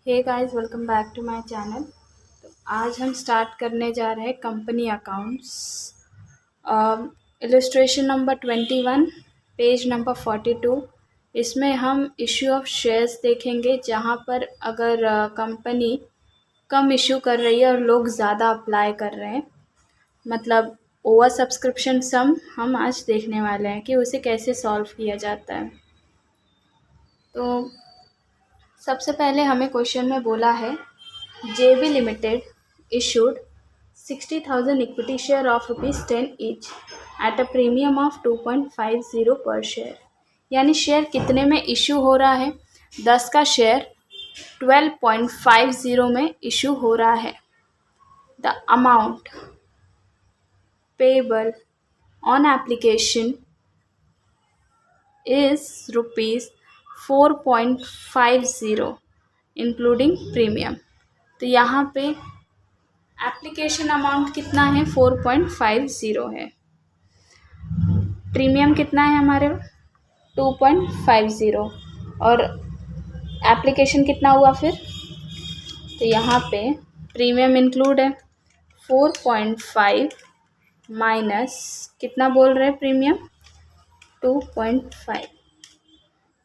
Hey guys, welcome back to my channel. तो आज हम स्टार्ट करने जा रहे हैं company accounts. Illustration number 21, page number 42। इसमें हम इशू ऑफ शेयर्स देखेंगे, जहाँ पर अगर कंपनी कम इशू कर रही है और लोग ज़्यादा अप्लाई कर रहे हैं, मतलब ओवर सब्सक्रिप्शन सम, हम आज देखने वाले हैं कि उसे कैसे सॉल्व किया जाता है। तो सबसे पहले हमें क्वेश्चन में बोला है JB limited issued 60,000 equity share of ₹10 each at a premium of 2.50 per share। यानी शेयर कितने में इशू हो रहा है? 10 का शेयर 12.50 में इशू हो रहा है। The amount payable on application is ₹4.50 including premium. तो यहाँ पे एप्लीकेशन अमाउंट कितना है? 4.50 है। प्रीमियम कितना है हमारे? 2.50। और एप्लीकेशन कितना हुआ फिर? तो यहाँ पे प्रीमियम इंक्लूड है 4.5 माइनस कितना बोल रहे हैं प्रीमियम? 2.5।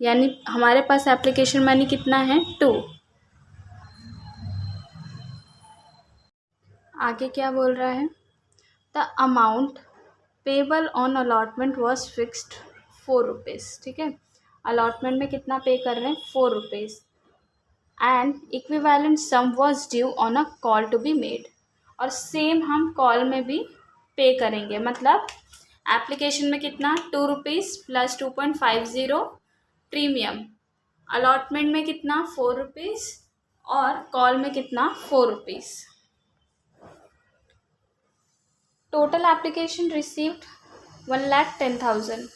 यानी हमारे पास एप्लीकेशन मनी कितना है? 2। आगे क्या बोल रहा है? The amount payable on allotment was fixed ₹4। ठीक है, अलॉटमेंट में कितना पे कर रहे हैं? ₹4। And equivalent sum was due on a call to be made. और सेम हम कॉल में भी पे करेंगे, मतलब एप्लीकेशन में कितना? ₹2 प्लस 2.50 प्रीमियम, अलॉटमेंट में कितना? ₹4 और कॉल में कितना? ₹4। टोटल एप्लीकेशन रिसीव्ड 1,10,000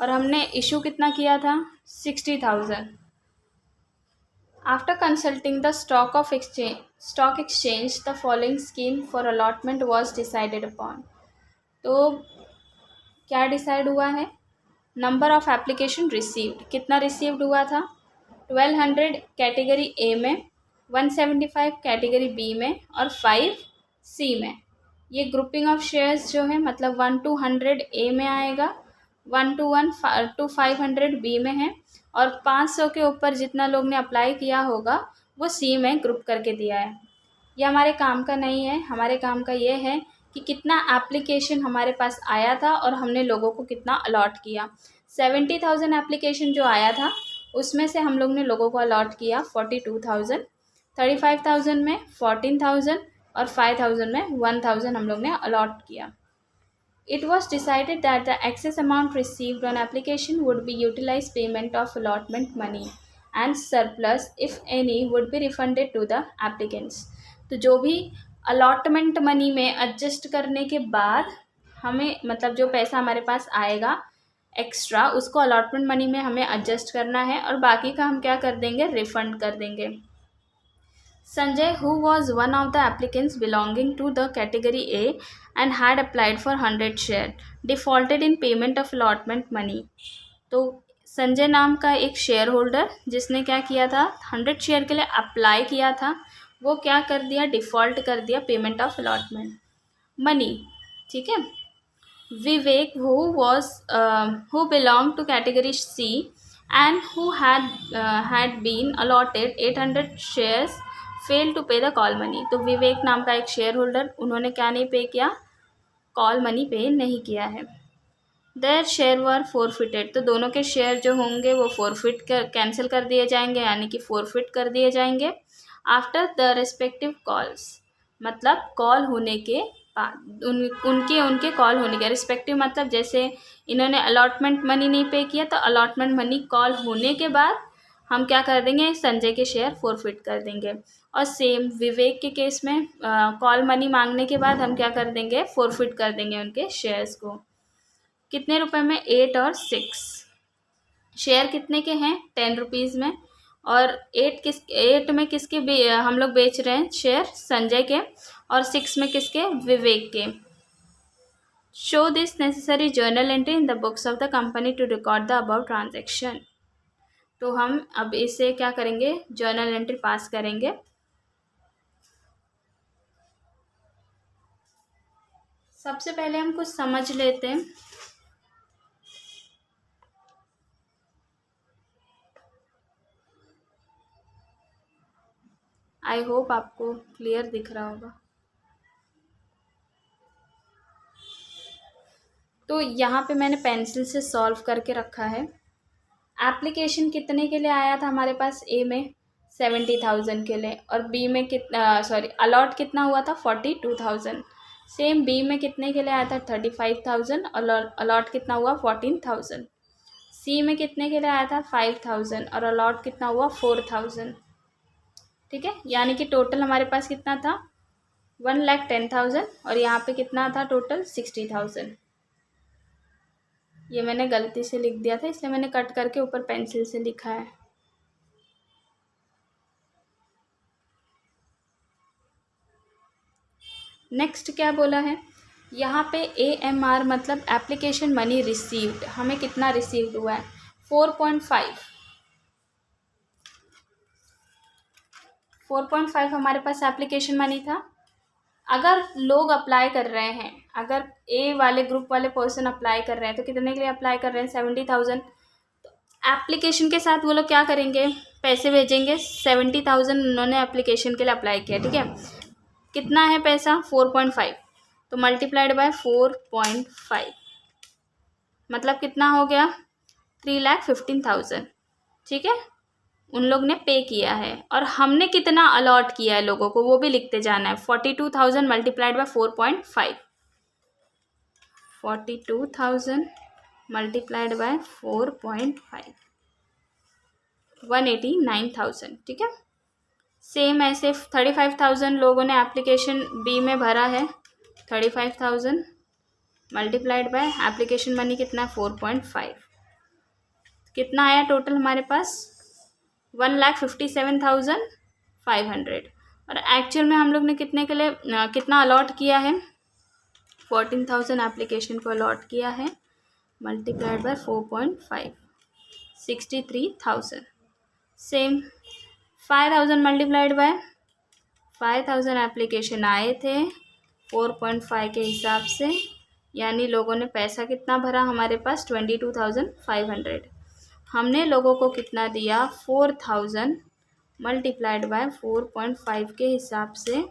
और हमने इशू कितना किया था? 60,000। After consulting the stock exchange the following scheme for allotment was decided upon. तो क्या डिसाइड हुआ है? नंबर ऑफ एप्लीकेशन रिसीव्ड, कितना रिसीव्ड हुआ था? 1200 कैटेगरी ए में, 175 कैटेगरी बी में और 5 सी में। ये ग्रुपिंग ऑफ शेयर्स जो है, मतलब 1 to 100 ए में आएगा, 1 to 500 बी में है और 500 के ऊपर जितना लोग ने अप्लाई किया होगा वो सी में ग्रुप करके दिया है। ये हमारे काम का नहीं है। हमारे काम का ये है कि कितना एप्लीकेशन हमारे पास आया था और हमने लोगों को कितना अलॉट किया। 70,000 एप्लीकेशन जो आया था उसमें से हम लोग ने लोगों को अलॉट किया 42,000, 35,000 में 14,000 और 5,000 में 1,000 हम लोग ने अलॉट किया। It was decided that the excess amount received on application would be utilized payment of allotment money and surplus, if any, would be refunded to the applicants। तो जो भी अलॉटमेंट मनी में एडजस्ट करने के बाद हमें, मतलब जो पैसा हमारे पास आएगा एक्स्ट्रा, उसको अलॉटमेंट मनी में हमें एडजस्ट करना है और बाकी का हम क्या कर देंगे? रिफंड कर देंगे। Sanjay, who was one of the applicants belonging to the category A and had applied for 100 share, defaulted in payment of allotment money। तो संजय नाम का एक शेयर होल्डर जिसने क्या किया था? 100 शेयर के लिए अप्लाई किया था, वो क्या कर दिया? डिफ़ॉल्ट कर दिया पेमेंट ऑफ अलॉटमेंट मनी। ठीक है। विवेक, who belonged to category C and who had been allotted 800 shares, fail to pay the call money. तो विवेक नाम का एक शेयर होल्डर, उन्होंने क्या नहीं पे किया? कॉल मनी पे नहीं किया है। Their share were forfeited. तो दोनों के शेयर जो होंगे वो कैंसिल कर दिए जाएंगे, यानी कि फोरफिट कर दिए जाएंगे आफ्टर द रिस्पेक्टिव कॉल्स। मतलब कॉल होने के बाद, उनके कॉल होने के रिस्पेक्टिव, मतलब जैसे इन्होंने अलॉटमेंट मनी नहीं पे किया तो अलॉटमेंट मनी कॉल होने के बाद हम क्या कर देंगे? संजय के शेयर फोरफिट कर देंगे। और सेम विवेक के केस में कॉल मनी मांगने के बाद हम क्या कर देंगे? फोरफिट कर देंगे उनके शेयर्स को। कितने रुपए में? 8 और 6। शेयर कितने के हैं? 10 रुपीज़ में। और 8 में किसके हम लोग बेच रहे हैं शेयर? संजय के। और 6 में किसके? विवेक के। Show this necessary journal entry in the books of the company to record the above transaction. तो हम अब इसे क्या करेंगे, जर्नल एंट्री पास करेंगे। सबसे पहले हम कुछ समझ लेते हैं। आई होप आपको क्लियर दिख रहा होगा। तो यहाँ पे मैंने पेंसिल से सॉल्व करके रखा है। एप्लीकेशन कितने के लिए आया था हमारे पास, ए में 70,000 के लिए, और बी में कितना, सॉरी अलॉट कितना हुआ था 42,000। सेम बी में कितने के लिए आया था 35,000, और अलॉट कितना हुआ 14,000। सी में कितने के लिए आया था 5,000, और अलॉट कितना हुआ 4,000। ठीक है, यानी कि टोटल हमारे पास कितना था 1,10,000, और यहाँ पे कितना था टोटल 60,000। ये मैंने गलती से लिख दिया था, इसलिए मैंने कट करके ऊपर पेंसिल से लिखा है। नेक्स्ट क्या बोला है यहाँ पे, AMR मतलब एप्लीकेशन मनी रिसीव्ड, हमें कितना रिसीव्ड हुआ है 4.5। 4.5 हमारे पास एप्लीकेशन मनी था। अगर लोग अप्लाई कर रहे हैं, अगर ए वाले ग्रुप वाले पर्सन अप्लाई कर रहे हैं, तो कितने के लिए अप्लाई कर रहे हैं 70,000। तो एप्लीकेशन के साथ वो लोग क्या करेंगे, पैसे भेजेंगे। 70,000 उन्होंने एप्लीकेशन के लिए अप्लाई किया, ठीक है। कितना है पैसा 4.5, तो मल्टीप्लाइड बाय 4.5 मतलब कितना हो गया 3,15,000। ठीक है, उन लोग ने पे किया है, और हमने कितना अलॉट किया है लोगों को वो भी लिखते जाना है। 42,000 मल्टीप्लाइड बाय 4.5, 42,000 मल्टीप्लाइड बाय 4.5, 189,000। ठीक है, सेम ऐसे 35,000 लोगों ने एप्लीकेशन बी में भरा है। 35,000 मल्टीप्लाइड बाय एप्लीकेशन मनी कितना 4.5, कितना आया टोटल हमारे पास 1,57,500। और एक्चुअल में हम लोग ने कितने के लिए कितना अलॉट किया है 14,000 एप्लीकेशन को अलॉट किया है, multiplied by 4.5, 63,000। Same 5,000 multiplied by 5,000 application आए थे 4.5 के हिसाब से, यानी लोगों ने पैसा कितना भरा हमारे पास 22,500। हमने लोगों को कितना दिया 4,000 मल्टीप्लाइड बाय 4.5 के हिसाब से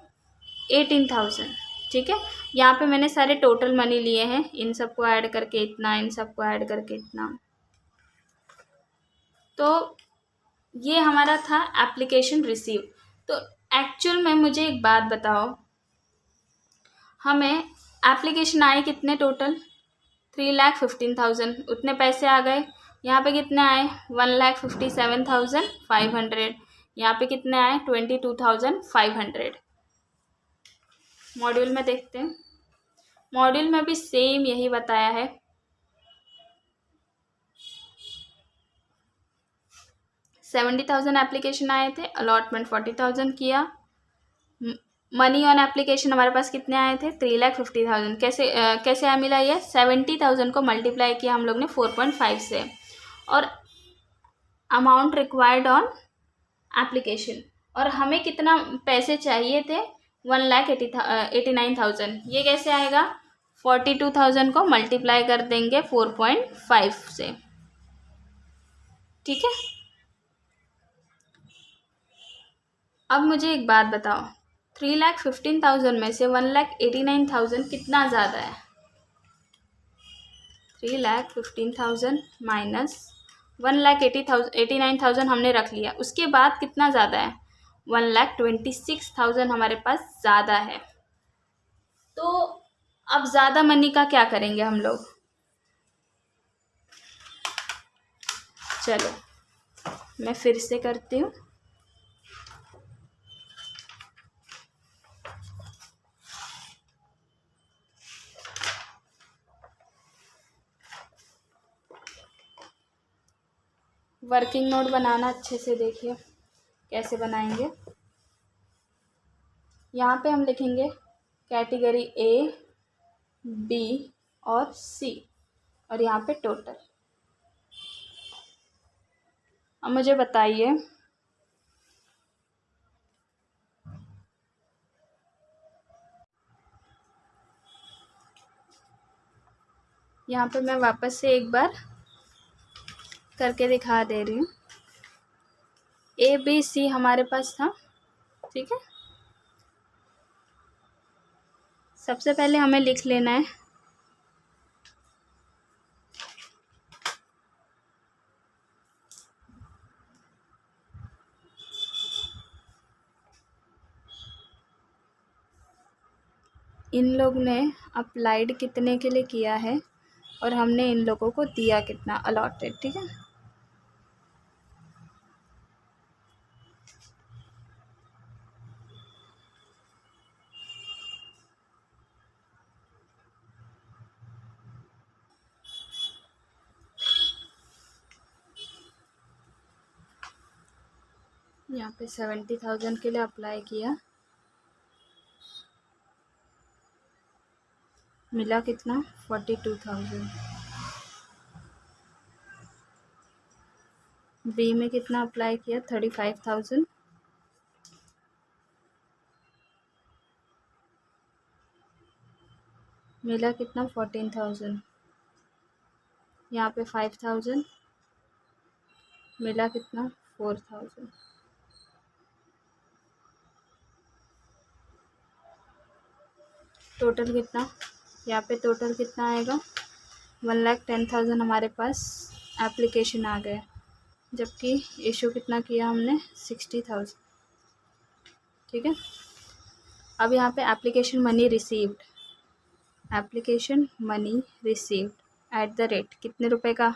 18,000। ठीक है, यहाँ पे मैंने सारे टोटल मनी लिए हैं, इन सबको ऐड करके इतना, इन सबको ऐड करके इतना। तो ये हमारा था एप्लीकेशन रिसीव। तो एक्चुअल में मुझे एक बात बताओ, हमें एप्लीकेशन आए कितने टोटल 3,15,000, उतने पैसे आ गए। यहाँ पे कितने आए 1,57,500, यहाँ पे कितने आए 22,500। मॉड्यूल में देखते हैं, मॉड्यूल में भी सेम यही बताया है। $70,000 एप्लीकेशन आए थे, अलॉटमेंट 40,000 किया। मनी ऑन एप्लीकेशन हमारे पास कितने आए थे 3,50,000। कैसे आया मिला ये 70,000 को मल्टीप्लाई किया हम लोग ने 4.5 से, और अमाउंट रिक्वायर्ड ऑन एप्लीकेशन, और हमें कितना पैसे चाहिए थे 1,89,000। ये कैसे आएगा 42,000 को मल्टीप्लाई कर देंगे 4.5 से। ठीक है, अब मुझे एक बात बताओ, 3,15,000 में से 1,89,000 कितना ज़्यादा है 3,15,000 माइनस 1,89,000 हमने रख लिया, उसके बाद कितना ज़्यादा है 1,26,000 हमारे पास ज़्यादा है। तो अब ज़्यादा मनी का क्या करेंगे हम लोग, चलो मैं फिर से करती हूँ। वर्किंग नोट बनाना अच्छे से देखिए कैसे बनाएंगे। यहाँ पे हम लिखेंगे कैटेगरी A, B और C, और यहाँ पे टोटल। अब मुझे बताइए, यहाँ पे मैं वापस से एक बार करके दिखा दे रही हूँ। ए बी सी हमारे पास था, ठीक है। सबसे पहले हमें लिख लेना है इन लोग ने अप्लाइड कितने के लिए किया है और हमने इन लोगों को दिया कितना, अलॉटेड, ठीक है। यहाँ पे 70,000 के लिए अप्लाई किया, मिला कितना, 42,000। बी में कितना अप्लाई किया, 35,000। मिला कितना, 14,000। यहाँ पे 5,000, मिला कितना, 4,000। टोटल कितना, यहाँ पे टोटल कितना आएगा, 1,10,000 हमारे पास एप्लीकेशन आ गए, जबकि इशू कितना किया हमने, 60,000, ठीक है। अब यहाँ पे application money received, application money received at the rate कितने रुपए का,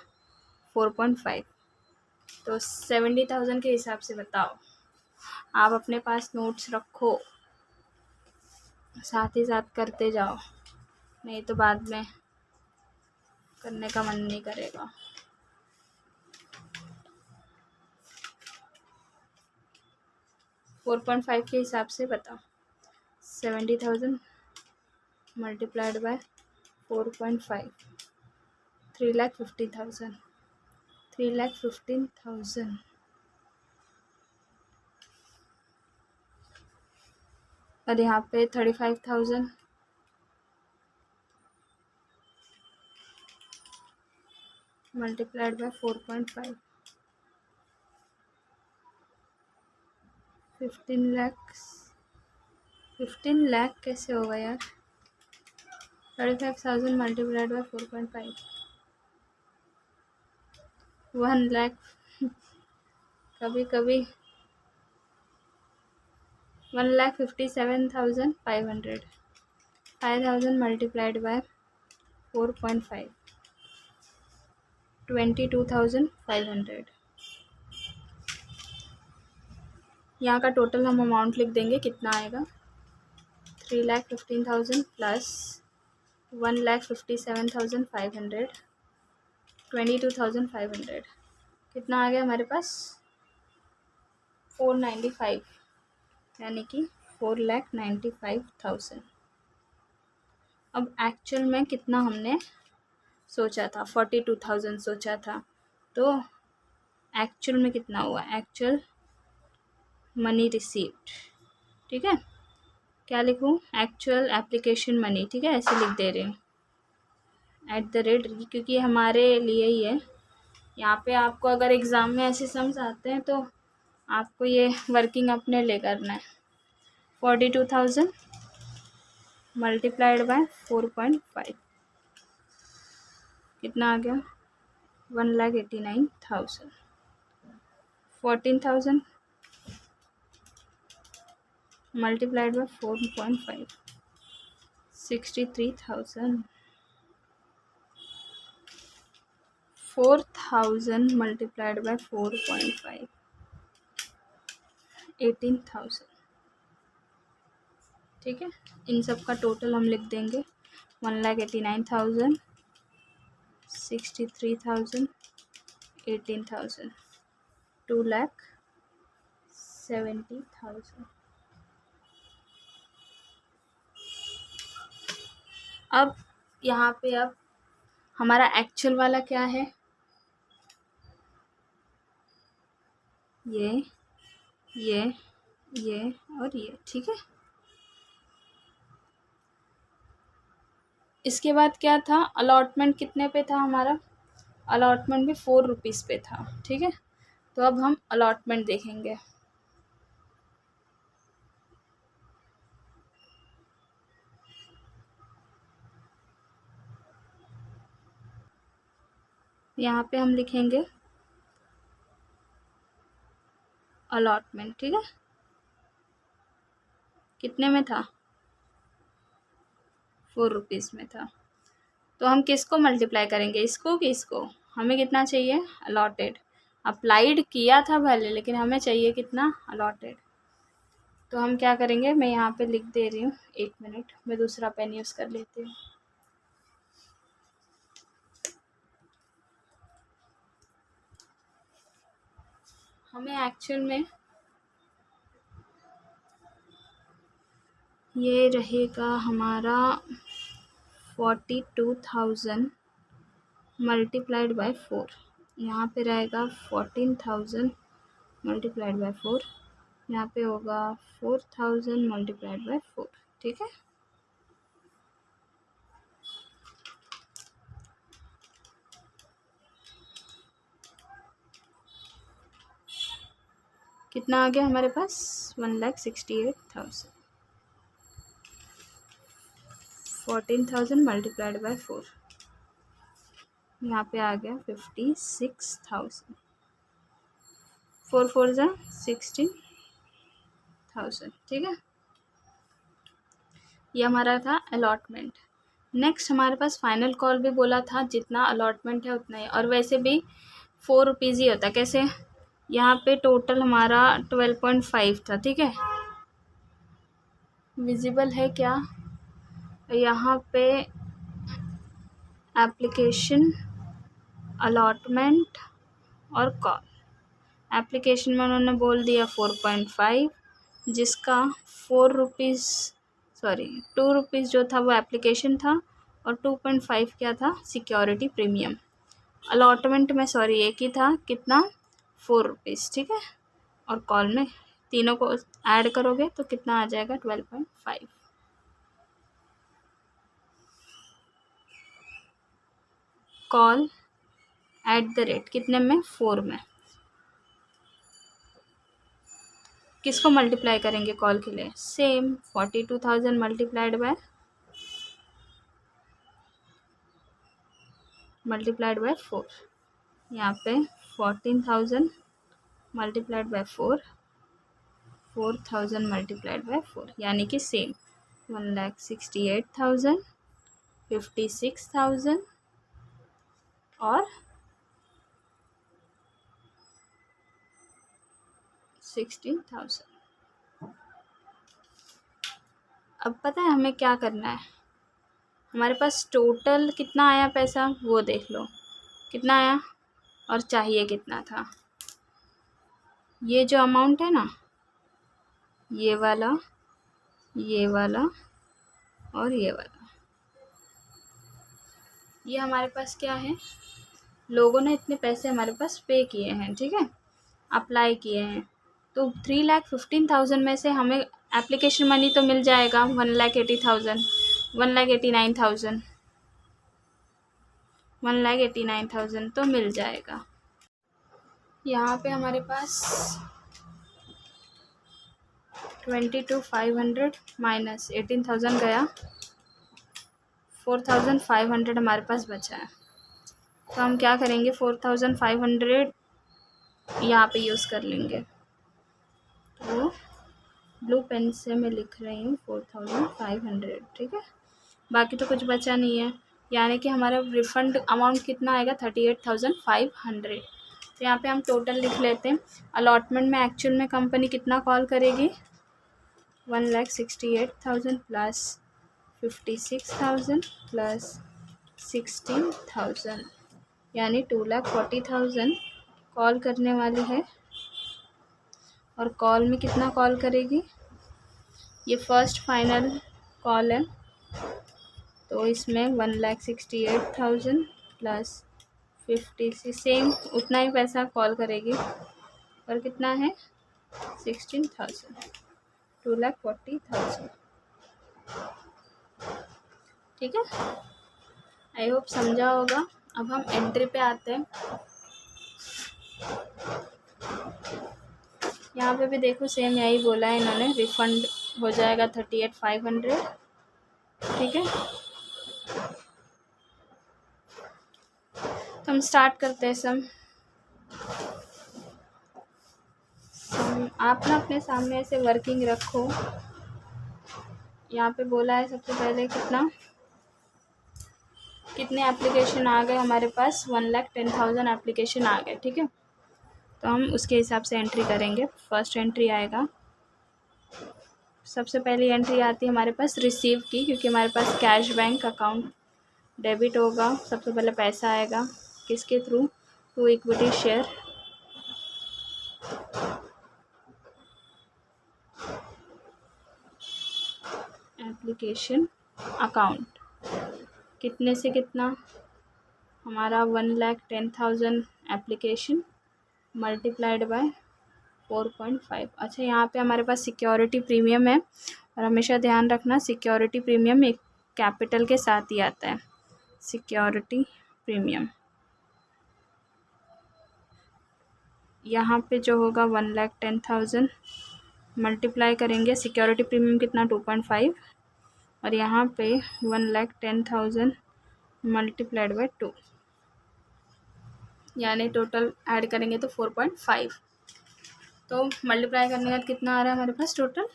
4.5। तो 70,000 के हिसाब से बताओ, आप अपने पास नोट्स रखो, साथ ही साथ करते जाओ, नहीं तो बाद में करने का मन नहीं करेगा। फोर पॉइंट फाइव के हिसाब से बताओ, 70,000 मल्टीप्लाइड बाय 4.5, 3,50,000, 3,15,000। और यहाँ पे 35,000 मल्टीप्लाइड बाय 4.5, 15 लाख। 15 लाख कैसे होगा यार, 35,000 मल्टीप्लाइड बाय 4.5, 1 लाख। कभी कभी 1,57,500, 5,000 मल्टीप्लाइड बाय 4.5, 22,500। यहाँ का टोटल हम अमाउंट लिख देंगे, कितना आएगा, 3,15,000 प्लस 1,57,500, 22,500, कितना आ गया हमारे पास, 495, यानी कि 4,95,000। अब एक्चुअल में कितना हमने सोचा था, 42,000 सोचा था, तो एक्चुअल में कितना हुआ, एक्चुअल मनी रिसीव्ड, ठीक है। क्या लिखूँ, एक्चुअल एप्लीकेशन मनी, ठीक है, ऐसे लिख दे रही हूँ एट द रेट, क्योंकि हमारे लिए ही है। यहाँ पे आपको अगर एग्ज़ाम में ऐसे सम्स आते हैं तो आपको ये वर्किंग अपने लिए करना है। 42,000 मल्टीप्लाइड बाय 4.5 कितना आ गया, 1,89,000। 14,000 मल्टीप्लाइड बाय 4.5, 63,000। 4,000 मल्टीप्लाइड बाय 4.5, 18,000, ठीक है। इन सब का टोटल हम लिख देंगे, 1,89,000, 63,000, 18,000, 2,70,000। अब यहाँ पे अब हमारा एक्चुअल वाला क्या है, ये ये और ये, ठीक है। इसके बाद क्या था, अलॉटमेंट कितने पे था हमारा, अलॉटमेंट भी 4 रुपीज़ पे था, ठीक है। तो अब हम अलॉटमेंट देखेंगे। यहाँ पे हम लिखेंगे अलॉटमेंट, ठीक है। कितने में था, 4 रुपीज़ में था। तो हम किसको मल्टीप्लाई करेंगे, इसको कि इसको, हमें कितना चाहिए, अलॉटेड। अप्लाइड किया था भले, लेकिन हमें चाहिए कितना, अलॉटेड। तो हम क्या करेंगे, मैं यहाँ पे लिख दे रही हूँ, 1 मिनट मैं दूसरा पेन यूज़ कर लेती हूँ। हमें एक्चुअल में ये रहेगा हमारा 42,000 मल्टीप्लाइड बाय 4। यहाँ पे रहेगा 14,000 मल्टीप्लाइड बाय 4। यहाँ पे होगा 4,000 मल्टीप्लाइड बाय 4, ठीक है। कितना आ गया हमारे पास, 1,68,000। 14,000 मल्टीप्लाइड बाय 4, यहाँ पे आ गया 56,000। 4 4 जा 16,000, ठीक है। ये हमारा था अलॉटमेंट। नेक्स्ट हमारे पास फाइनल कॉल भी बोला था, जितना अलॉटमेंट है उतना ही, और वैसे भी 4 रुपीज़ ही होता, कैसे, यहाँ पे टोटल हमारा 12.5 था, ठीक है। विजिबल है क्या, यहाँ पे एप्लीकेशन, अलॉटमेंट और कॉल। एप्लीकेशन में उन्होंने बोल दिया 4.5, जिसका 4 रुपीज़, सॉरी 2 रुपीज़ जो था वो एप्लीकेशन था, और 2.5 क्या था, सिक्योरिटी प्रीमियम। अलॉटमेंट में सॉरी एक ही था, कितना, 4 रुपीज़, ठीक है। और कॉल में तीनों को ऐड करोगे तो कितना आ जाएगा, 12.5। कॉल एट द रेट कितने में, 4 में। किसको मल्टीप्लाई करेंगे कॉल के लिए, सेम 42,000 मल्टीप्लाइड बाय 4। यहाँ पे 14,000 मल्टीप्लाइड बाय 4, 4,000 मल्टीप्लाइड बाय 4, यानी कि सेम 1,68,000, 56,000 और 16,000। अब पता है हमें क्या करना है, हमारे पास टोटल कितना आया पैसा वो देख लो, कितना आया और चाहिए कितना था। ये जो अमाउंट है ना, ये वाला, ये वाला और ये वाला, ये हमारे पास क्या है, लोगों ने इतने पैसे हमारे पास पे किए हैं, ठीक है, अप्लाई किए हैं। तो 3,15,000 में से हमें एप्लीकेशन मनी तो मिल जाएगा 1,80,000, 1,89,000, 1,89,000 तो मिल जाएगा। यहाँ पे हमारे पास 22,500 माइनस 18,000 गया, 4,500 हमारे पास बचा है। तो हम क्या करेंगे, 4,500 यहाँ पे यूज़ कर लेंगे। तो ब्लू पेन से मैं लिख रही हूँ 4,500, ठीक है। बाकी तो कुछ बचा नहीं है, यानी कि हमारा रिफ़ंड अमाउंट कितना आएगा, 38,500। तो यहाँ पे हम टोटल लिख लेते हैं। अलॉटमेंट में एक्चुअल में कंपनी कितना कॉल करेगी, 1,68,000 प्लस 56,000 प्लस 16,000, यानी 2,40,000 कॉल करने वाली है। और कॉल में कितना कॉल करेगी, ये फर्स्ट फाइनल कॉल है, तो इसमें 1,68,000 प्लस 56, सेम उतना ही पैसा कॉल करेगी। और कितना है 16,000, 2,40,000। ठीक है, आई होप समझा होगा। अब हम एंट्री पे आते हैं। यहाँ पे भी देखो सेम यही बोला है इन्होंने, रिफंड हो जाएगा 38,500। ठीक है, तो हम स्टार्ट करते हैं सम। आप ना अपने सामने ऐसे वर्किंग रखो। यहाँ पे बोला है सबसे पहले कितने एप्लीकेशन आ गए हमारे पास, 1,10,000 एप्लीकेशन आ गए। ठीक है, तो हम उसके हिसाब से एंट्री करेंगे। फर्स्ट एंट्री आएगा, सबसे पहली एंट्री आती है हमारे पास रिसीव की, क्योंकि हमारे पास कैश बैंक अकाउंट डेबिट होगा। सबसे पहले पैसा आएगा किसके through, to equity share. Application account कितने से कितना, हमारा 1,10,000 एप्लीकेशन मल्टीप्लाइड बाय 4.5। अच्छा, यहाँ पे हमारे पास सिक्योरिटी प्रीमियम है, और हमेशा ध्यान रखना सिक्योरिटी प्रीमियम एक कैपिटल के साथ ही आता है। सिक्योरिटी प्रीमियम यहाँ पे जो होगा 1,10,000 मल्टीप्लाई करेंगे, सिक्योरिटी प्रीमियम कितना 2.5, और यहाँ पे 1,10,000 मल्टीप्लाइड बाय 2, यानी टोटल ऐड करेंगे तो 4.5। तो मल्टीप्लाई करने के बाद कितना आ रहा है हमारे पास total,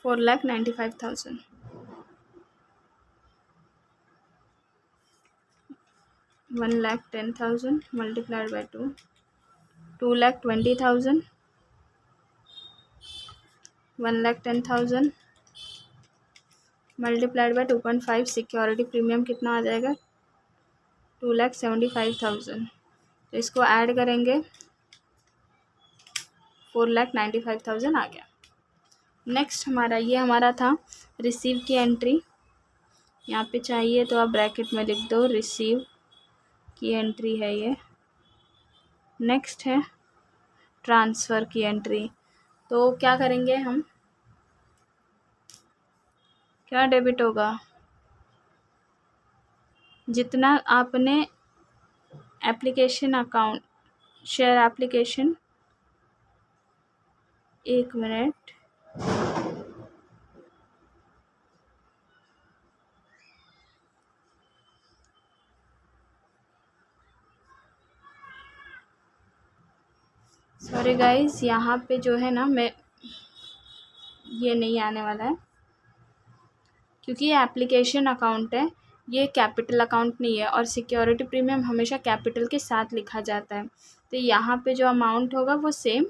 4,95,000। 1,10,000 multiplied by 2, 2,20,000। 1,10,000 multiplied by 2.5, security premium कितना आ जाएगा 2,75,000। तो इसको ऐड करेंगे 4,95,000 आ गया। नेक्स्ट हमारा था रिसीव की एंट्री। यहाँ पे चाहिए तो आप ब्रैकेट में लिख दो, रिसीव की एंट्री है ये। नेक्स्ट है ट्रांसफ़र की एंट्री। तो क्या करेंगे हम, क्या डेबिट होगा, जितना आपने एप्लीकेशन अकाउंट शेयर एप्लीकेशन, एक मिनट, सॉरी गाइस, यहाँ पे जो है ना मैं ये नहीं आने वाला है, क्योंकि ये एप्लीकेशन अकाउंट है, ये कैपिटल अकाउंट नहीं है, और सिक्योरिटी प्रीमियम हमेशा कैपिटल के साथ लिखा जाता है। तो यहाँ पे जो अमाउंट होगा वो सेम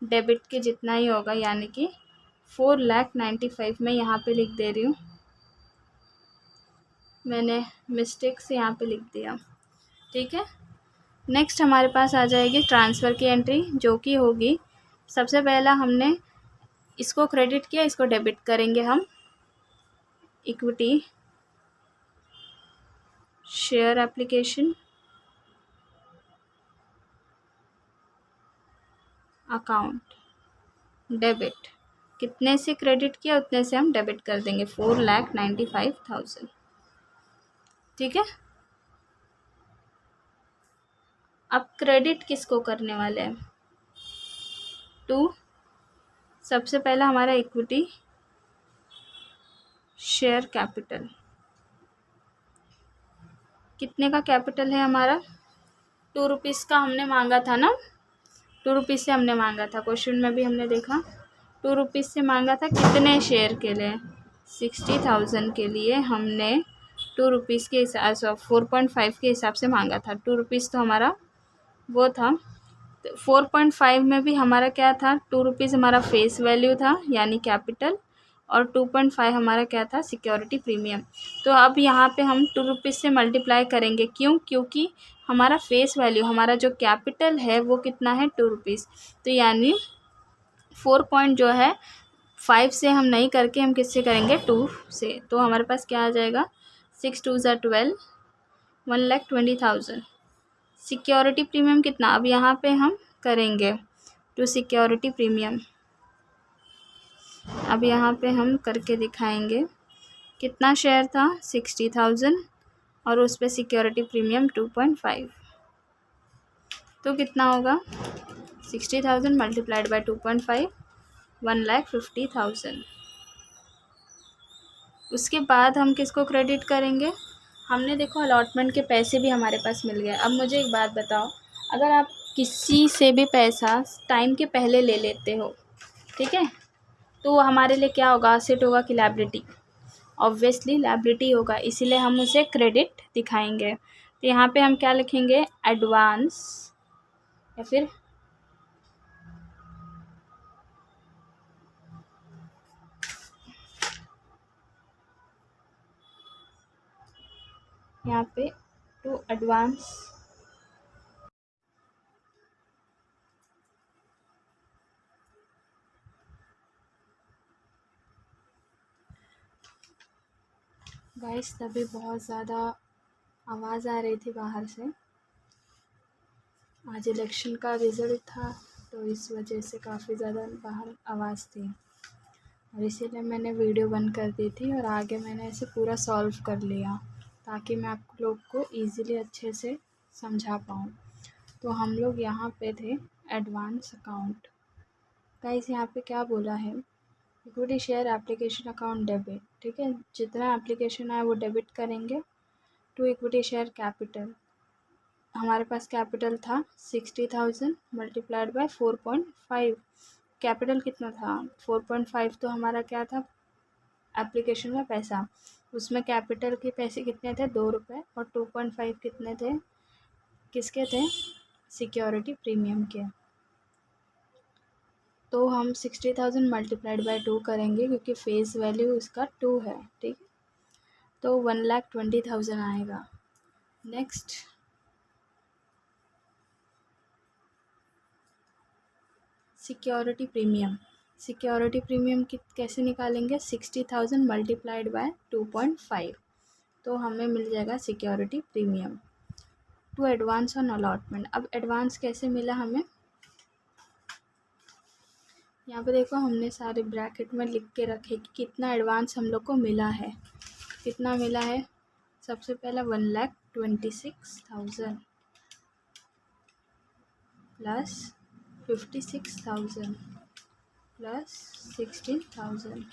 डेबिट के जितना ही होगा, यानी कि 4,95,000 में यहाँ पे लिख दे रही हूँ, मैंने मिस्टेक से यहाँ पे लिख दिया। ठीक है, नेक्स्ट हमारे पास आ जाएगी ट्रांसफ़र की एंट्री, जो कि होगी सबसे पहला हमने इसको क्रेडिट किया, इसको डेबिट करेंगे हम। Equity share application account debit, कितने से क्रेडिट किया उतने से हम डेबिट कर देंगे, 4,95,000। ठीक है, अब क्रेडिट किसको करने वाले हैं, टू, सबसे पहला हमारा इक्विटी शेयर कैपिटल, कितने का कैपिटल है हमारा, 2 रुपीज़ का हमने मांगा था ना, 2 रुपीज़ से हमने मांगा था, क्वेश्चन में भी हमने देखा 2 रुपीज़ से मांगा था। कितने शेयर के लिए, 60,000 के लिए हमने 2 रुपीज़ के हिसाब 4.5 के हिसाब से मांगा था। 2 रुपीज़ तो हमारा वो था, तो 4.5 में भी हमारा क्या था, 2 रुपीज़ हमारा फेस वैल्यू था यानी कैपिटल, और 2.5 हमारा क्या था, सिक्योरिटी प्रीमियम। तो अब यहाँ पे हम 2 रुपीज़ से मल्टीप्लाई करेंगे, क्यों, क्योंकि हमारा फेस वैल्यू, हमारा जो कैपिटल है वो कितना है 2 रुपीज़, तो यानी 4 पॉइंट जो है 5 से हम नहीं करके हम किससे करेंगे, 2 से। तो हमारे पास क्या आ जाएगा, 6 2 ज़ा 12, 1,20,000। सिक्योरिटी प्रीमियम कितना, अब यहाँ पे हम करेंगे टू सिक्योरिटी प्रीमियम। अब यहाँ पे हम करके दिखाएंगे कितना शेयर था, 60,000, और उस पर सिक्योरिटी प्रीमियम 2.5। तो कितना होगा, 60,000 मल्टीप्लाइड बाई 2.5, 1,50,000। उसके बाद हम किसको क्रेडिट करेंगे, हमने देखो अलॉटमेंट के पैसे भी हमारे पास मिल गए। अब मुझे एक बात बताओ, अगर आप किसी से भी पैसा टाइम के पहले ले लेते हो, ठीक है, तो हमारे लिए क्या होगा, असेट होगा कि लायबिलिटी, ऑब्वियसली लायबिलिटी होगा, इसीलिए हम उसे क्रेडिट दिखाएंगे। तो यहाँ पे हम क्या लिखेंगे, एडवांस, या फिर यहाँ पे टू एडवांस गाइस, तभी बहुत ज़्यादा आवाज़ आ रही थी बाहर से। आज इलेक्शन का रिज़ल्ट था, तो इस वजह से काफ़ी ज़्यादा बाहर आवाज़ थी, और इसीलिए मैंने वीडियो बंद कर दी थी और आगे मैंने इसे पूरा सॉल्व कर लिया ताकि मैं आप लोग को इजीली अच्छे से समझा पाऊँ। तो हम लोग यहाँ पे थे एडवांस अकाउंट। गाइस, यहाँ पे क्या बोला है, equity share application account debit, ठीक है, जितना एप्लीकेशन आया वो डेबिट करेंगे टू इक्विटी शेयर कैपिटल। हमारे पास कैपिटल था 60,000 मल्टीप्लाइड बाय 4.5। कैपिटल कितना था, 4.5, तो हमारा क्या था, एप्लीकेशन का पैसा। उसमें कैपिटल के पैसे कितने थे, 2 रुपये, और 2.5 कितने थे, किसके थे, सिक्योरिटी प्रीमियम के। तो हम 60,000 मल्टीप्लाइड बाय 2 करेंगे क्योंकि फेस वैल्यू इसका 2 है, ठीक है, तो 1,20,000 आएगा। Next, security premium. Security premium कैसे निकालेंगे, 60,000 मल्टीप्लाइड बाय 2.5, तो हमें मिल जाएगा security premium. To advance on allotment, अब एडवांस कैसे मिला हमें, यहाँ पे देखो हमने सारे ब्रैकेट में लिख के रखे कि कितना एडवांस हम लोग को मिला है। कितना मिला है, सबसे पहला 1,26,000 प्लस 56,000 प्लस 16,000,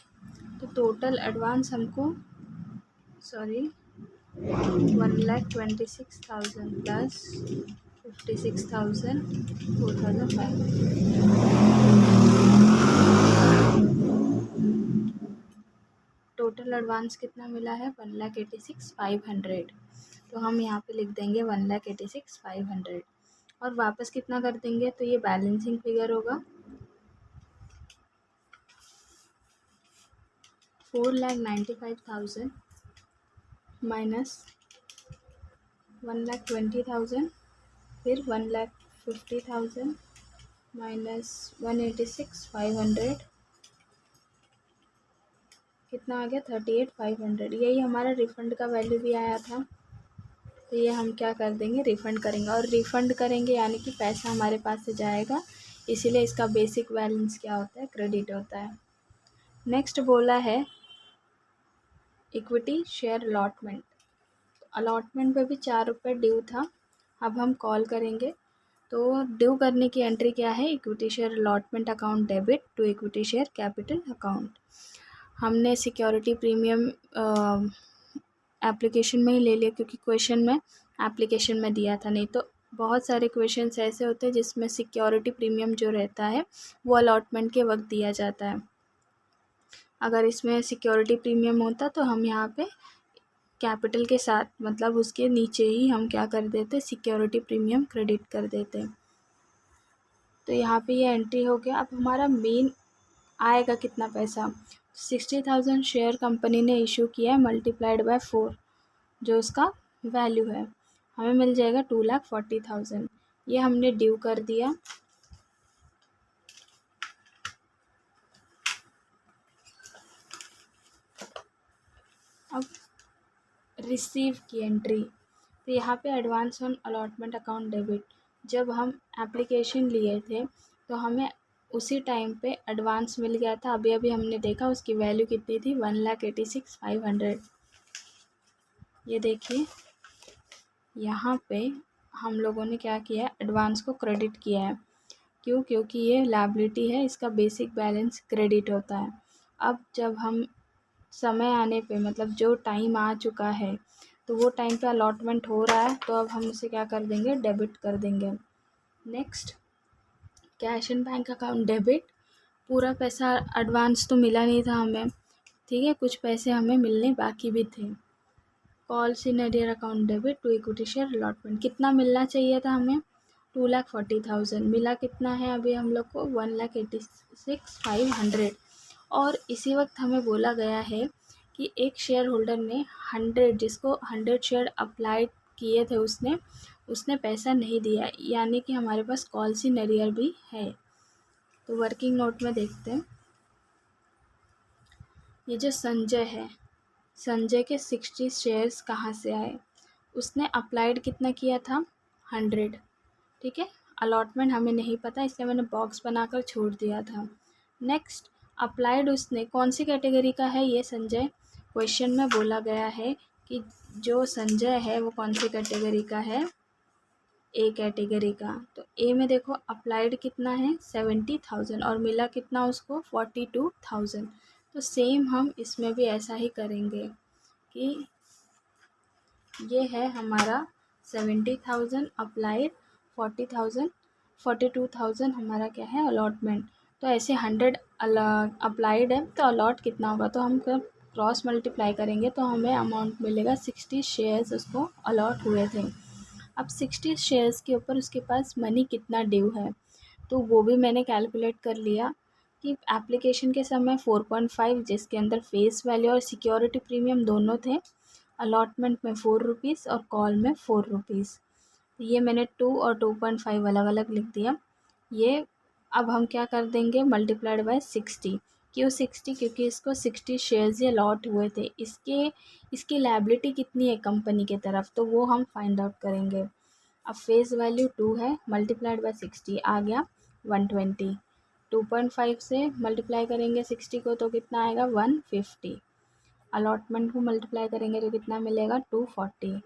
तो टोटल एडवांस हमको 1,26,000 प्लस 56,000, 4,500। टोटल एडवांस कितना मिला है, 1,86,500। तो हम यहाँ पे लिख देंगे 1,86,500, और वापस कितना कर देंगे, तो ये बैलेंसिंग फिगर होगा 4,95,000 माइनस 1,20,000, फिर 1,50,000 माइनस 186,500, कितना आ गया, 38,500। यही हमारा रिफ़ंड का वैल्यू भी आया था, तो ये हम क्या कर देंगे, रिफ़ंड करेंगे, और रिफ़ंड करेंगे यानी कि पैसा हमारे पास से जाएगा, इसीलिए इसका बेसिक बैलेंस क्या होता है, क्रेडिट होता है। नेक्स्ट बोला है इक्विटी शेयर अलॉटमेंट। अलॉटमेंट पे भी 4 रुपये ड्यू था, अब हम कॉल करेंगे। तो ड्यू करने की एंट्री क्या है, equity share allotment account debit to equity share capital account. हमने सिक्योरिटी प्रीमियम एप्लीकेशन में ही ले लिया क्योंकि क्वेश्चन में एप्लीकेशन में दिया था, नहीं तो बहुत सारे क्वेश्चंस ऐसे होते हैं जिसमें सिक्योरिटी प्रीमियम जो रहता है वो अलॉटमेंट के वक्त दिया जाता है। अगर इसमें सिक्योरिटी प्रीमियम होता तो हम यहाँ पे कैपिटल के साथ, मतलब उसके नीचे ही हम क्या कर देते, सिक्योरिटी प्रीमियम क्रेडिट कर देते। तो यहाँ पे ये एंट्री हो गया। अब हमारा मेन आएगा कितना पैसा, 60,000 शेयर कंपनी ने इशू किया है मल्टीप्लाइड बाय 4, जो उसका वैल्यू है, हमें मिल जाएगा 2,40,000। ये हमने ड्यू कर दिया। रिसीव की एंट्री। तो यहाँ पे advance on allotment account debit, जब हम एप्लीकेशन लिए थे तो हमें उसी टाइम पे एडवांस मिल गया था। अभी अभी हमने देखा उसकी वैल्यू कितनी थी, 1,86,500। ये देखिए यहाँ पे हम लोगों ने क्या किया, एडवांस को क्रेडिट किया है। क्यों? क्योंकि ये लायबिलिटी है, इसका बेसिक बैलेंस क्रेडिट होता है। अब जब हम समय आने पे, मतलब जो टाइम आ चुका है तो वो टाइम पे अलॉटमेंट हो रहा है, तो अब हम उसे क्या कर देंगे, डेबिट कर देंगे। Next, cash and bank account debit. पूरा पैसा एडवांस तो मिला नहीं था हमें, ठीक है, कुछ पैसे हमें मिलने बाकी भी थे। Call senior account debit to equity share allotment. कितना मिलना चाहिए था हमें, 2,40,000। मिला कितना है अभी हम लोग को, 1,86,500। और इसी वक्त हमें बोला गया है कि एक शेयर होल्डर ने 100, जिसको 100 शेयर अप्लाई किए थे, उसने पैसा नहीं दिया, यानी कि हमारे पास कॉल सीनियर भी है। तो वर्किंग नोट में देखते हैं, ये जो संजय है, संजय के 60 शेयर्स कहाँ से आए। उसने अप्लाइड कितना किया था, 100, ठीक है। अलॉटमेंट हमें नहीं पता, इसलिए मैंने बॉक्स बनाकर छोड़ दिया था। नेक्स्ट, अप्लाइड उसने कौन सी कैटेगरी का है ये संजय, क्वेश्चन में बोला गया है कि जो संजय है वो कौन सी कैटेगरी का है, ए कैटेगरी का। तो ए में देखो अप्लाइड कितना है, 70,000, और मिला कितना उसको, 42,000। तो सेम हम इसमें भी ऐसा ही करेंगे कि ये है हमारा 70,000 अप्लाइड, 40,000, 42,000 हमारा क्या है, अलॉटमेंट। तो ऐसे 100 अप्लाइड है, तो अलॉट कितना होगा, तो हम क्रॉस मल्टीप्लाई करेंगे तो हमें अमाउंट मिलेगा, 60 शेयर्स उसको अलॉट हुए थे। अब 60 शेयर्स के ऊपर उसके पास मनी कितना ड्यू है, तो वो भी मैंने कैलकुलेट कर लिया कि एप्लीकेशन के समय 4.5, जिसके अंदर फेस वैल्यू और सिक्योरिटी प्रीमियम दोनों थे, अलॉटमेंट में 4 रुपीज़ और कॉल में 4 रुपीज़। ये मैंने 2 और 2.5 अलग अलग लिख दिया। ये अब हम क्या कर देंगे, मल्टीप्लाइड बाय 60। क्यों 60? क्योंकि इसको 60 शेयर्स ही अलॉट हुए थे। इसकी लायबिलिटी कितनी है कंपनी की तरफ, तो वो हम फाइंड आउट करेंगे। अब फेस वैल्यू 2 है, मल्टीप्लाइड बाय 60 आ गया 120। 2.5 से मल्टीप्लाई करेंगे 60 को तो कितना आएगा, 150। अलॉटमेंट को मल्टीप्लाई करेंगे तो कितना मिलेगा, 240।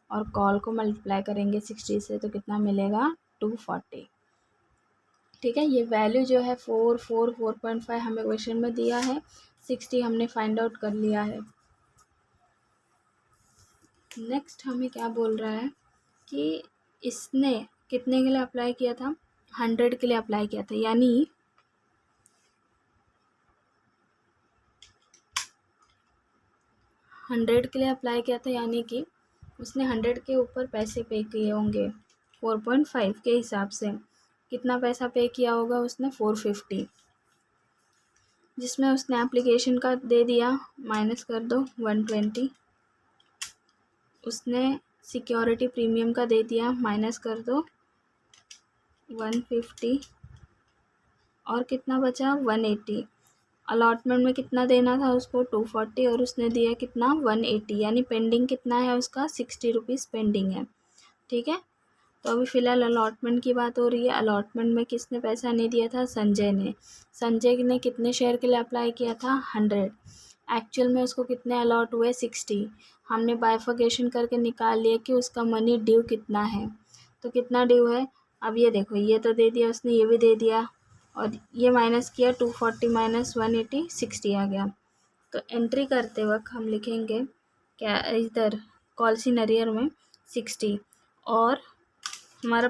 और कॉल को मल्टीप्लाई करेंगे 60 से तो कितना मिलेगा, 240। ठीक है, ये वैल्यू जो है 4.5 हमें क्वेश्चन में दिया है, 60 हमने फाइंड आउट कर लिया है। नेक्स्ट हमें क्या बोल रहा है कि इसने कितने के लिए अप्लाई किया था, 100 के लिए अप्लाई किया था, यानी 100 के लिए अप्लाई किया था, यानी कि उसने 100 के ऊपर पैसे पे किए होंगे। 4.5 के हिसाब से कितना पैसा पे किया होगा उसने, 450, जिसमें उसने एप्लीकेशन का दे दिया, माइनस कर दो 120। उसने सिक्योरिटी प्रीमियम का दे दिया, माइनस कर दो 150, और कितना बचा, 180। अलॉटमेंट में कितना देना था उसको, 240, और उसने दिया कितना, 180, यानी पेंडिंग कितना है उसका, 60 रुपीज़ पेंडिंग है। ठीक है, तो अभी फ़िलहाल अलॉटमेंट की बात हो रही है। अलॉटमेंट में किसने पैसा नहीं दिया था, संजय ने। संजय ने कितने शेयर के लिए अप्लाई किया था, 100। एक्चुअल में उसको कितने अलॉट हुए, 60। हमने बाइफर्केशन करके निकाल लिया कि उसका मनी ड्यू कितना है। तो कितना ड्यू है, अब ये देखो, ये तो दे दिया उसने, ये भी दे दिया, और ये माइनस किया, 240 माइनस 180, 60 आ गया। तो एंट्री करते वक्त हम लिखेंगे क्या, इधर कॉल सीनियर में 60, और हमारा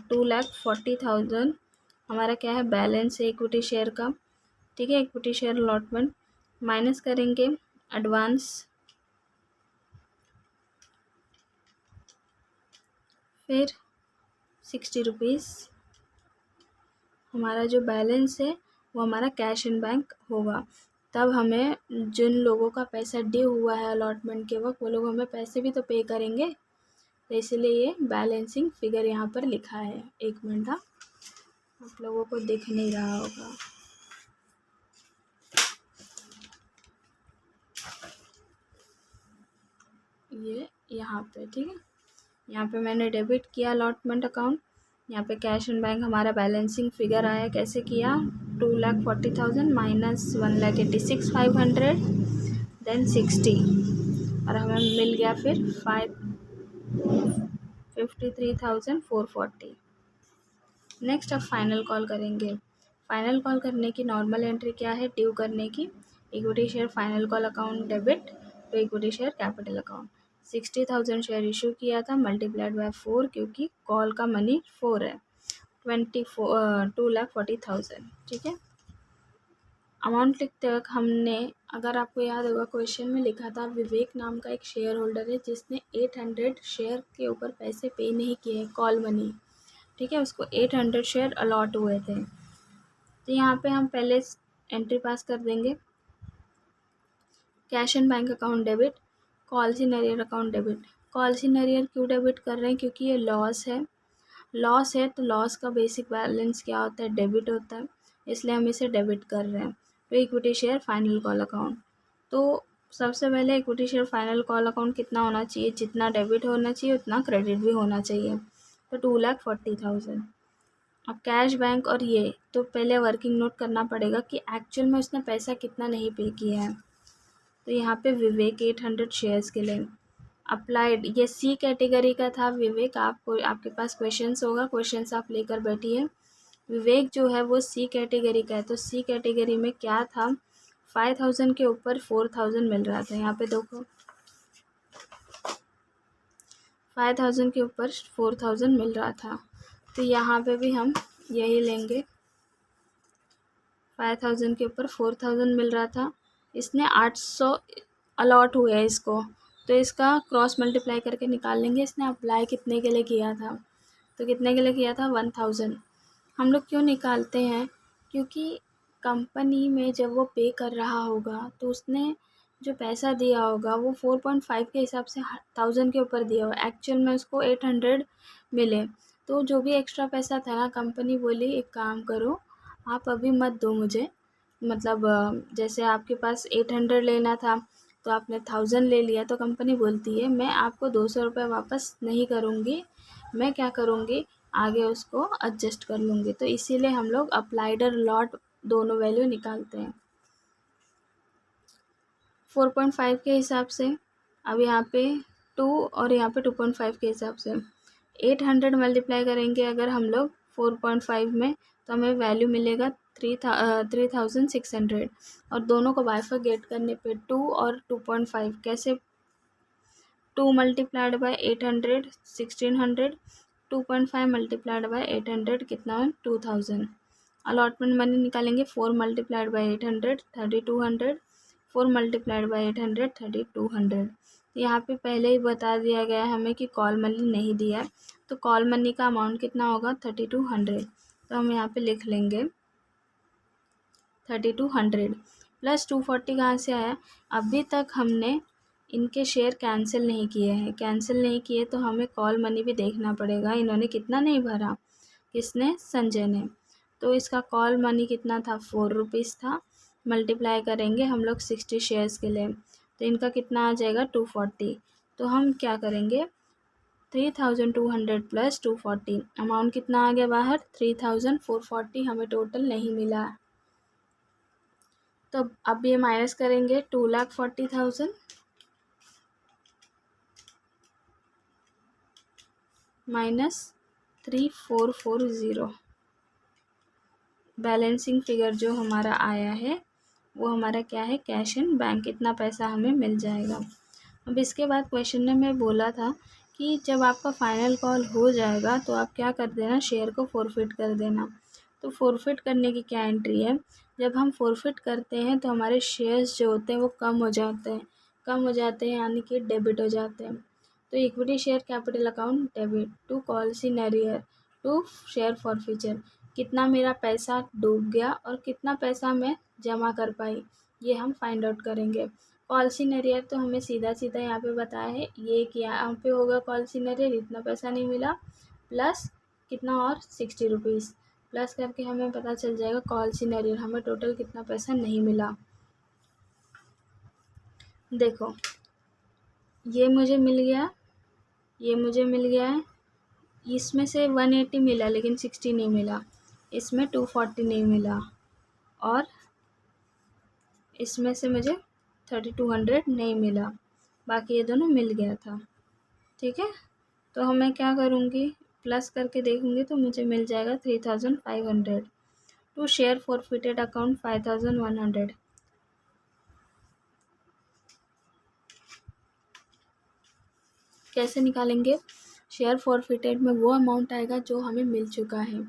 2,40,000 हमारा क्या है, बैलेंस है इक्विटी शेयर का। ठीक है, इक्विटी शेयर अलॉटमेंट माइनस करेंगे एडवांस, फिर 60 रुपीज़ हमारा जो बैलेंस है वो हमारा कैश एंड बैंक होगा। तब हमें जिन लोगों का पैसा ड्यू हुआ है अलॉटमेंट के वक्त, वो लोग हमें पैसे भी तो पे करेंगे, तो इसलिए ये बैलेंसिंग फिगर यहाँ पर लिखा है। एक मिनट, आप लोगों को दिख नहीं रहा होगा। ये यहाँ पे, ठीक है। यहाँ पे मैंने डेबिट किया अलॉटमेंट अकाउंट। यहाँ पे कैश एंड बैंक हमारा बैलेंसिंग फिगर आया, कैसे किया, 2,40,000 माइनस 1,86,500 देन 60, और हमें मिल गया फिर 53,440। नेक्स्ट अब फाइनल कॉल करेंगे। फाइनल कॉल करने की नॉर्मल एंट्री क्या है, ड्यू करने की, equity share final call account debit to equity share capital account. 60,000 share issue किया था, मल्टीप्लाइड बाय 4, क्योंकि कॉल का मनी 4 है, 2,40,000, ठीक है। अमाउंट लिखते वक्त हमने, अगर आपको याद होगा क्वेश्चन में लिखा था, विवेक नाम का एक शेयर होल्डर है जिसने 800 शेयर के ऊपर पैसे पे नहीं किए, कॉल मनी, ठीक है, उसको 800 शेयर अलॉट हुए थे। तो यहाँ पे हम पहले एंट्री पास कर देंगे, cash and bank account debit, calls in arrear account debit. Calls in arrear क्यों डेबिट कर रहे हैं, क्योंकि ये लॉस है, लॉस है तो लॉस का बेसिक बैलेंस क्या होता है, डेबिट होता है, इसलिए हम इसे डेबिट कर रहे हैं। तो equity share final call account, तो सबसे पहले equity share final call account कितना होना चाहिए, जितना डेबिट होना चाहिए उतना क्रेडिट भी होना चाहिए, तो 2,40,000। अब कैश बैंक और ये तो पहले वर्किंग नोट करना पड़ेगा कि एक्चुअल में उसने पैसा कितना नहीं पे किया है। तो यहाँ पे विवेक 800 शेयर्स के लिए अप्लाइड, ये सी कैटेगरी का था विवेक, आपको आपके पास क्वेश्चंस होगा, क्वेश्चंस आप लेकर बैठिए। विवेक जो है वो सी कैटेगरी का है, तो सी कैटेगरी में क्या था, 5,000 के ऊपर 4,000 मिल रहा था। यहाँ पे देखो 5,000 के ऊपर 4,000 मिल रहा था, तो यहाँ पे भी हम यही लेंगे, 5,000 के ऊपर 4,000 मिल रहा था, इसने 800 अलॉट हुए है इसको, तो इसका क्रॉस मल्टीप्लाई करके निकाल लेंगे, इसने अप्लाई कितने के लिए किया था, तो कितने के लिए किया था, 1,000। हम लोग क्यों निकालते हैं, क्योंकि कंपनी में जब वो पे कर रहा होगा तो उसने जो पैसा दिया होगा वो 4.5 के हिसाब से 1,000 के ऊपर दिया होगा, एक्चुअल में उसको 800 मिले, तो जो भी एक्स्ट्रा पैसा था ना, कंपनी बोली एक काम करो, आप अभी मत दो मुझे, मतलब जैसे आपके पास 800 लेना था तो आपने 1,000 ले लिया, तो कंपनी बोलती है मैं आपको 200 रुपये वापस नहीं करूँगी, मैं क्या करूँगी, आगे उसको एडजस्ट कर लूँगी। तो इसीलिए हम लोग अप्लाइड और लॉट दोनों वैल्यू निकालते हैं 4.5 के हिसाब से। अब यहाँ पे 2 और यहाँ पे 2.5 के हिसाब से 800 मल्टीप्लाई करेंगे अगर हम लोग 4.5 में, तो हमें वैल्यू मिलेगा 3,600, और दोनों को बाइफरकेट करने पे 2 और 2.5 कैसे, 2 मल्टीप्लाइड बाय 800 1,600, 2.5 मल्टीप्लाइड बाय 800 कितना है, 2,000। अलॉटमेंट मनी निकालेंगे, 4 मल्टीप्लाइड बाय 800 3,200, 4 मल्टीप्लाइड बाय 800 3,200। यहाँ पे पहले ही बता दिया गया है हमें कि कॉल मनी नहीं दिया है, तो कॉल मनी का अमाउंट कितना होगा, 3,200, तो हम यहाँ पे लिख लेंगे 3,200 प्लस 240 कहाँ से आया, अभी तक हमने इनके शेयर कैंसिल नहीं किए हैं, कैंसिल नहीं किए तो हमें कॉल मनी भी देखना पड़ेगा, इन्होंने कितना नहीं भरा, किसने, संजय ने, तो इसका कॉल मनी कितना था, 4 रुपीज़ था, मल्टीप्लाई करेंगे हम लोग 60 शेयर्स के लिए, तो इनका कितना आ जाएगा, 240। तो हम क्या करेंगे, 3,200 प्लस 240, अमाउंट कितना आ गया बाहर, 3,440 हमें टोटल नहीं मिला। तो अब ये माइनस करेंगे, 2,40,000 माइनस 3,440, बैलेंसिंग फिगर जो हमारा आया है वो हमारा क्या है, कैश एंड बैंक, कितना पैसा हमें मिल जाएगा। अब इसके बाद क्वेश्चन ने मैं बोला था कि जब आपका फाइनल कॉल हो जाएगा तो आप क्या कर देना, शेयर को फॉरफिट कर देना। तो फॉरफिट करने की क्या एंट्री है, जब हम फॉरफिट करते हैं तो हमारे शेयर्स जो होते हैं वो कम हो जाते हैं, कम हो जाते हैं यानी कि डेबिट हो जाते हैं। तो equity share capital account debit to calls in arrear to share forfeiture, कितना मेरा पैसा डूब गया और कितना पैसा मैं जमा कर पाई, ये हम फाइंड आउट करेंगे। कॉल्स इन अरियर तो हमें सीधा सीधा यहाँ पे बताया है, ये क्या यहाँ पे होगा, कॉल्स इन अरियर इतना पैसा नहीं मिला प्लस कितना और 60 रुपीज़, प्लस करके हमें पता चल जाएगा कॉल्स इन अरियर हमें टोटल कितना पैसा नहीं मिला। देखो ये मुझे मिल गया, ये मुझे मिल गया है। इसमें से 180 मिला लेकिन 60 नहीं मिला, इसमें 240 नहीं मिला, और इसमें से मुझे 3200 नहीं मिला, बाकी ये दोनों मिल गया था। ठीक है, तो मैं क्या करूँगी, प्लस करके देखूँगी तो मुझे मिल जाएगा 3500। To share forfeited account 5100। कैसे निकालेंगे? शेयर फॉरफिटेड में वो अमाउंट आएगा जो हमें मिल चुका है।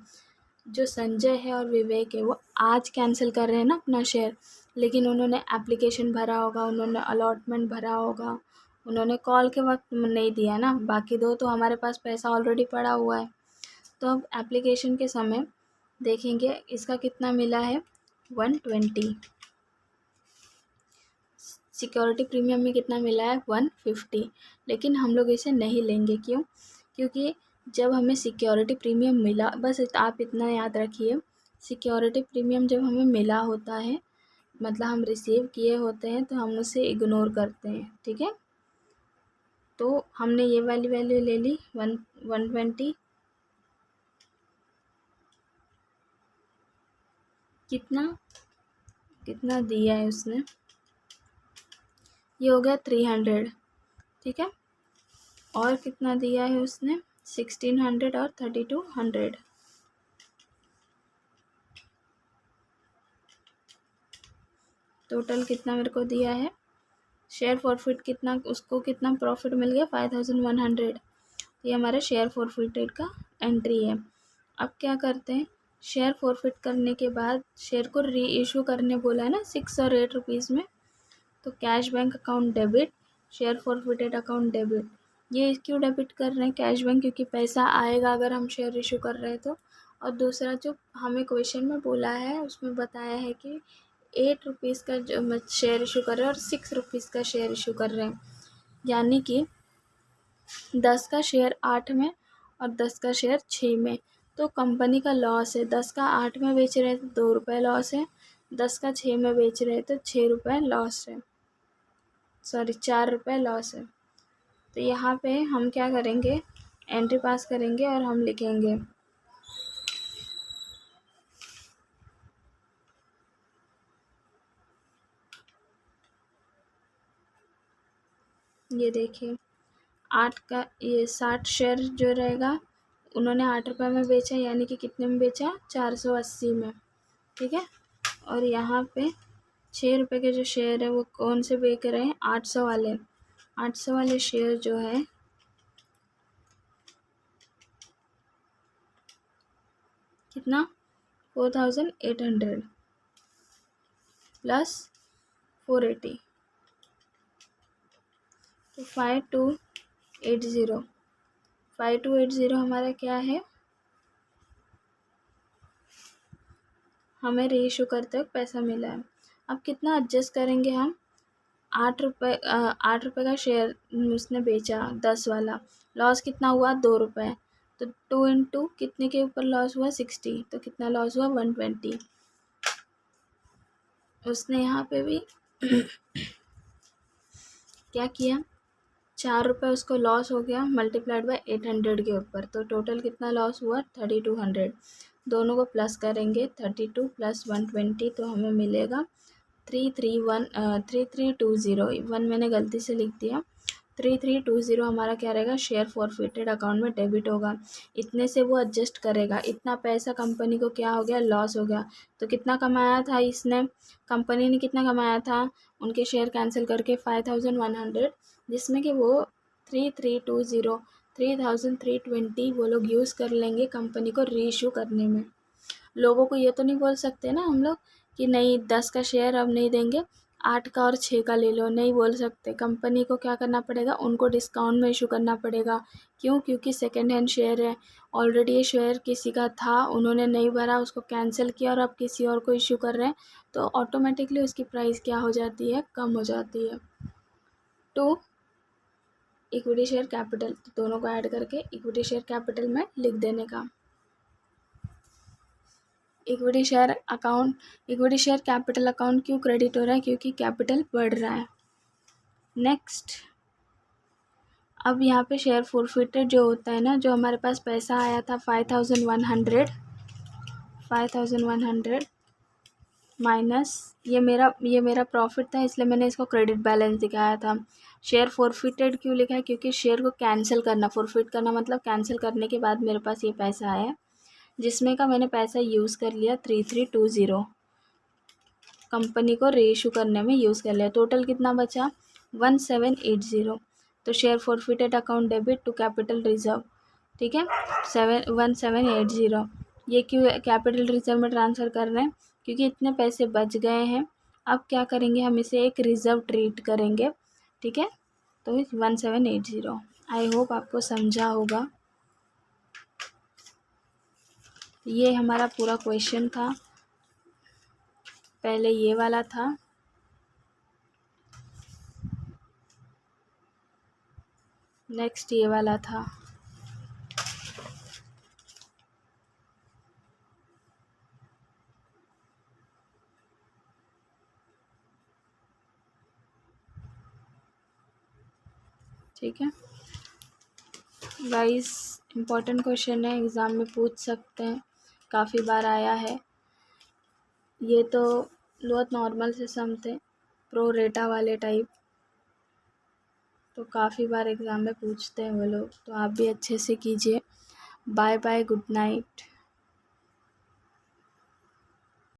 जो संजय है और विवेक है वो आज कैंसिल कर रहे हैं ना अपना शेयर, लेकिन उन्होंने एप्लीकेशन भरा होगा, उन्होंने अलॉटमेंट भरा होगा, उन्होंने कॉल के वक्त नहीं दिया ना। बाकी दो तो हमारे पास पैसा ऑलरेडी पड़ा हुआ है। तो अब एप्लीकेशन के समय देखेंगे इसका कितना मिला है, 120। सिक्योरिटी प्रीमियम में कितना मिला है, 150। लेकिन हम लोग इसे नहीं लेंगे, क्यों? क्योंकि जब हमें सिक्योरिटी प्रीमियम मिला, बस आप इतना याद रखिए, सिक्योरिटी प्रीमियम जब हमें मिला होता है, मतलब हम रिसीव किए होते हैं, तो हम उसे इग्नोर करते हैं। ठीक है, तो हमने ये वाली वैल्यू ले ली 120। कितना कितना दिया है उसने, ये हो गया 300। ठीक है, और कितना दिया है उसने, 1600 और 3200। टोटल कितना मेरे को दिया है, शेयर फॉरफिट कितना, उसको कितना प्रॉफिट मिल गया, 5100। ये हमारे शेयर फॉरफिटेड का एंट्री है। अब क्या करते हैं, शेयर फॉरफिट करने के बाद शेयर को री इशू करने बोला है ना 6 और 8 रुपीज़ में, तो cash bank account debit, share forfeited account debit. ये क्यों डेबिट कर रहे हैं कैश बैंक, क्योंकि पैसा आएगा अगर हम शेयर इशू कर रहे हैं तो। और दूसरा जो हमें क्वेश्चन में बोला है उसमें बताया है कि 8 रुपीज़ का जो शेयर इशू कर रहे हैं और 6 रुपीज़ का शेयर इशू कर रहे हैं, यानी कि 10 का शेयर 8 में और 10 का शेयर 6 में। तो कंपनी का लॉस है, 10 का 8 में बेच रहे हैं तो 2 रुपये लॉस है, 10 का 6 में बेच रहे हैं तो 6 रुपये लॉस है, सॉरी 4 रुपये लॉस है। तो यहाँ पे हम क्या करेंगे, एंट्री पास करेंगे और हम लिखेंगे ये देखिए 8 का, ये 60 शेयर जो रहेगा उन्होंने 8 रुपये में बेचा, यानी कि कितने में बेचा, 480 में। ठीक है, और यहाँ पे 6 रुपये के जो शेयर है वो कौन से बेच रहे हैं, 800 वाले। 800 वाले शेयर जो है कितना, 4800 प्लस 480, तो 5280 हमारा क्या है, हमें रीइशू करते वक्त पैसा मिला है। अब कितना एडजस्ट करेंगे हम, 8 रुपये का शेयर उसने बेचा 10 वाला, लॉस कितना हुआ, 2 रुपये, तो 2 इंटू कितने के ऊपर लॉस हुआ, 60, तो कितना लॉस हुआ, 120। उसने यहाँ पे भी क्या किया, 4 रुपये उसको लॉस हो गया मल्टीप्लाइड बाय 800 के ऊपर, तो टोटल कितना लॉस हुआ, 3200। दोनों को प्लस करेंगे, 32 प्लस 120, तो हमें मिलेगा 3320। 1 मैंने गलती से लिख दिया, 3320 हमारा क्या रहेगा, शेयर फॉरफिटेड अकाउंट में डेबिट होगा। इतने से वो एडजस्ट करेगा, इतना पैसा कंपनी को क्या हो गया, लॉस हो गया। तो कितना कमाया था इसने, कंपनी ने कितना कमाया था, उनके शेयर कैंसिल करके 5100, जिसमें कि वो 3320 3320 वो लोग यूज़ कर लेंगे कंपनी को रीइशू करने में। लोगों को ये तो नहीं बोल सकते ना हम लोग कि नहीं 10 का शेयर अब नहीं देंगे, 8 का और 6 का ले लो, नहीं बोल सकते। कंपनी को क्या करना पड़ेगा, उनको डिस्काउंट में इशू करना पड़ेगा। क्यों? क्योंकि सेकेंड हैंड शेयर है, ऑलरेडी ये शेयर किसी का था, उन्होंने नहीं भरा, उसको कैंसिल किया और अब किसी और को इशू कर रहे हैं, तो ऑटोमेटिकली उसकी प्राइस क्या हो जाती है, कम हो जाती है। तो इक्विटी शेयर कैपिटल, दोनों को ऐड करके इक्विटी शेयर कैपिटल में लिख देने का। इक्विटी शेयर कैपिटल अकाउंट क्यों क्रेडिट हो रहा है, क्योंकि कैपिटल बढ़ रहा है। नेक्स्ट, अब यहाँ पे शेयर फॉरफिटेड जो होता है ना, जो हमारे पास पैसा आया था 5,100 माइनस ये मेरा प्रॉफिट था, इसलिए मैंने इसको क्रेडिट बैलेंस दिखाया था। शेयर फॉरफिटेड क्यों लिखा है? क्योंकि शेयर को कैंसिल करना, फॉरफिट करना मतलब कैंसिल करने के बाद मेरे पास ये पैसा आया, जिसमें का मैंने पैसा यूज़ कर लिया 3320, कंपनी को रीइशू करने में यूज़ कर लिया। टोटल कितना बचा? 1780। तो share forfeited account debit to capital reserve, ठीक है, 1780। ये क्यों कैपिटल रिजर्व में ट्रांसफ़र कर रहे हैं? क्योंकि इतने पैसे बच गए हैं। अब क्या करेंगे, हम इसे एक रिज़र्व ट्रीट करेंगे, ठीक है। तो 1780। आई होप आपको समझा होगा। ये हमारा पूरा क्वेश्चन था। पहले ये वाला था, नेक्स्ट ये वाला था। ठीक है गाइस, इम्पोर्टेंट क्वेश्चन है, एग्ज़ाम में पूछ सकते हैं, काफ़ी बार आया है। ये तो बहुत नॉर्मल से सम थे, प्रो रेटा वाले टाइप, तो काफ़ी बार एग्ज़ाम में पूछते हैं वो लोग, तो आप भी अच्छे से कीजिए। Bye bye, good night.